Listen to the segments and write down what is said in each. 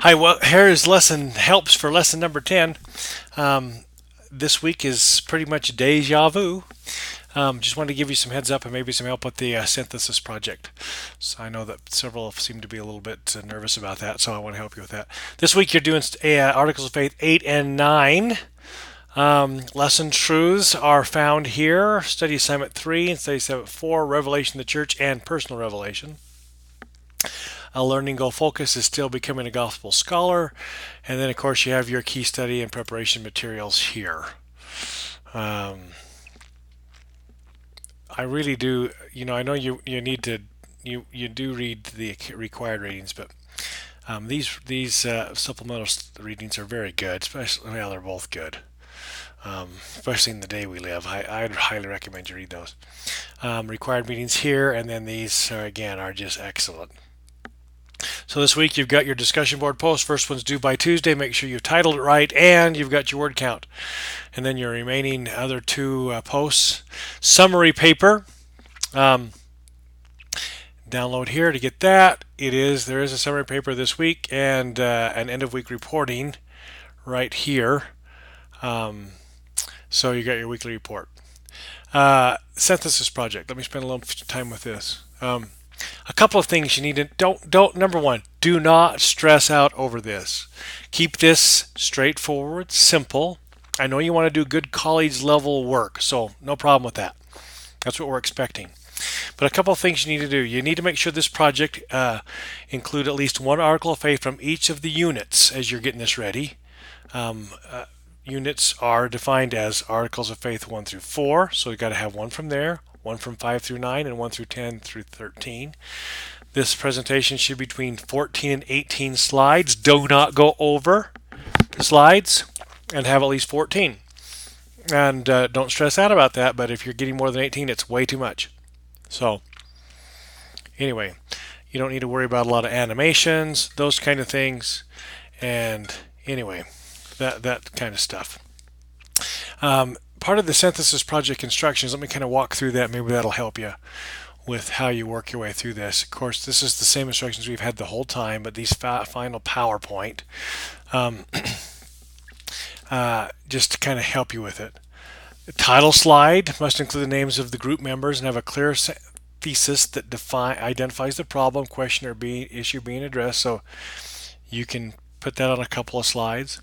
Hi, well, here's lesson helps for lesson number 10. This week is pretty much deja vu. Just wanted to give you some heads up and maybe some help with the synthesis project. So I know that several seem to be a little bit nervous about that, so I want to help you with that. This week you're doing Articles of Faith 8 and 9. Lesson truths are found here. Study assignment 3 and study assignment 4, Revelation of the Church and Personal Revelation. A learning goal focus is still becoming a gospel scholar. And then, of course, you have your key study and preparation materials here. Um, I really do, I know you need to, you do read the required readings, but these supplemental readings are very good. Especially, well, they're both good. Especially in the day we live. I'd highly recommend you read those. Required readings here, and then these, again, are just excellent. So this week you've got your discussion board post. First one's due by Tuesday. Make sure you've titled it right and you've got your word count. And then your remaining other two posts. Summary paper. Download here to get that. There is a summary paper this week and an end of week reporting right here. So you got your weekly report. Synthesis project. Let me spend a little time with this. A couple of things you need to don't number one, do not stress out over this. Keep this straightforward, simple. I know you want to do good college level work, so no problem with that. That's what we're expecting. But a couple of things you need to do. You need to make sure this project include at least one article of faith from each of the units as you're getting this ready. Units are defined as articles of faith 1 through 4, so you've got to have one from there, one from 5 through 9, and one through 10 through 13. This presentation should be between 14 and 18 slides. Do not go over the slides and have at least 14. And don't stress out about that, but if you're getting more than 18, it's way too much. So, anyway, you don't need to worry about a lot of animations, those kind of things. And anyway, that kind of stuff. Part of the synthesis project instructions, let me kind of walk through that. Maybe that'll help you with how you work your way through this. Of course, this is the same instructions we've had the whole time, but these final PowerPoint just to kind of help you with it. The title slide must include the names of the group members and have a clear thesis that identifies the problem, question, or issue being addressed. So you can put that on a couple of slides.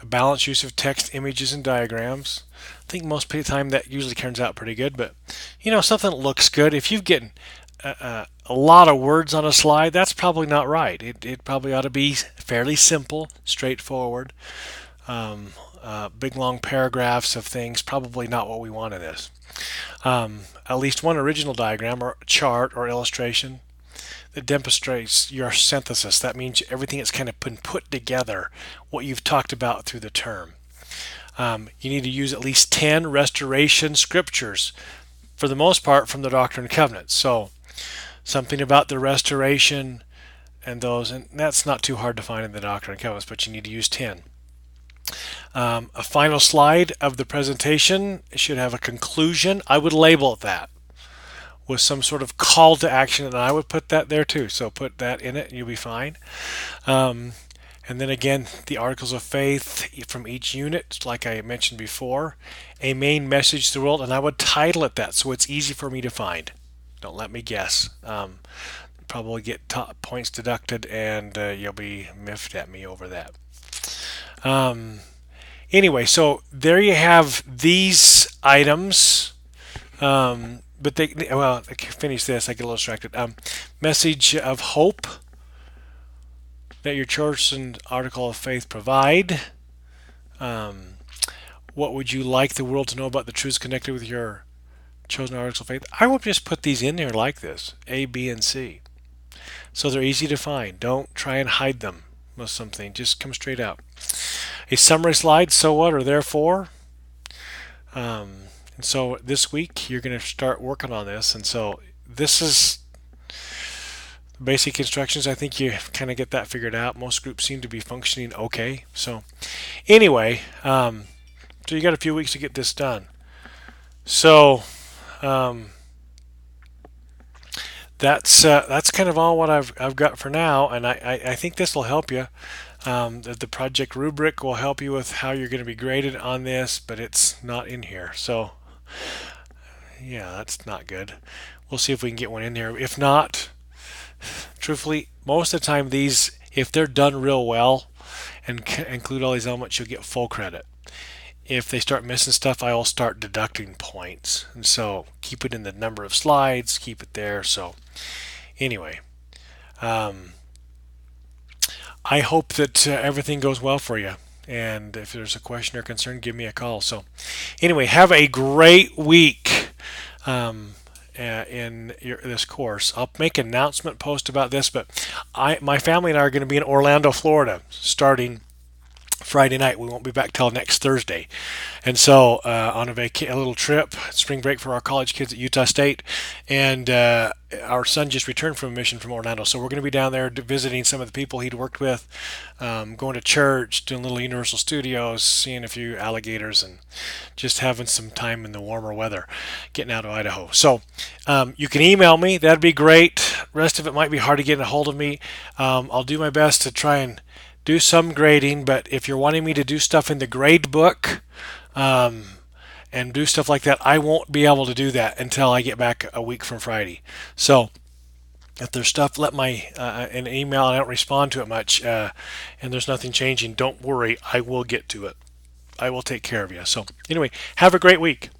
A balanced use of text, images, and diagrams. I think most of the time that usually turns out pretty good, but something that looks good. If you've getting a lot of words on a slide, that's probably not right. It probably ought to be fairly simple, straightforward. Big long paragraphs of things, probably not what we want in this. At least one original diagram or chart or illustration that demonstrates your synthesis. That means everything that's kind of been put together, what you've talked about through the term. You need to use at least 10 restoration scriptures, for the most part from the Doctrine and Covenants. So something about the restoration and those, and that's not too hard to find in the Doctrine and Covenants, but you need to use 10. A final slide of the presentation should have a conclusion. I would label it that with some sort of call to action, and I would put that there too. So put that in it and you'll be fine. And then again, the articles of faith from each unit, like I mentioned before, a main message to the world, and I would title it that so it's easy for me to find. Don't let me guess. Probably get points deducted, and you'll be miffed at me over that. Anyway, so there you have these items. But I can finish this. I get a little distracted. Message of hope that your chosen article of faith provide. What would you like the world to know about the truths connected with your chosen articles of faith? I would just put these in there like this: A, B, and C, so they're easy to find. Don't try and hide them with something. Just come straight out. A summary slide. So what, or therefore. And so this week you're going to start working on this, and so this is basic instructions. I think you kind of get that figured out. Most groups seem to be functioning okay. So anyway, so you got a few weeks to get this done. So that's kind of all what I've got for now, and I think this will help you. The project rubric will help you with how you're going to be graded on this, but it's not in here. So yeah, that's not good. We'll see if we can get one in there. If not, truthfully, most of the time these, if they're done real well and include all these elements, you'll get full credit. If they start missing stuff, I'll start deducting points. And so keep it in the number of slides, keep it there. So anyway, um, I hope that everything goes well for you. And if there's a question or concern, give me a call. So anyway, have a great week. In this course. I'll make an announcement post about this, but my family and I are going to be in Orlando, Florida, starting Friday night. We won't be back till next Thursday, and so on a little trip, spring break for our college kids at Utah State, and our son just returned from a mission from Orlando, so we're going to be down there visiting some of the people he'd worked with, going to church, doing little Universal Studios, seeing a few alligators, and just having some time in the warmer weather, getting out of Idaho. So you can email me. That'd be great. Rest of it might be hard to get a hold of me. I'll do my best to try and do some grading, but if you're wanting me to do stuff in the grade book and do stuff like that, I won't be able to do that until I get back a week from Friday. So if there's stuff, let my an email. I don't respond to it much, and there's nothing changing. Don't worry, I will get to it. I will take care of you. So anyway, have a great week.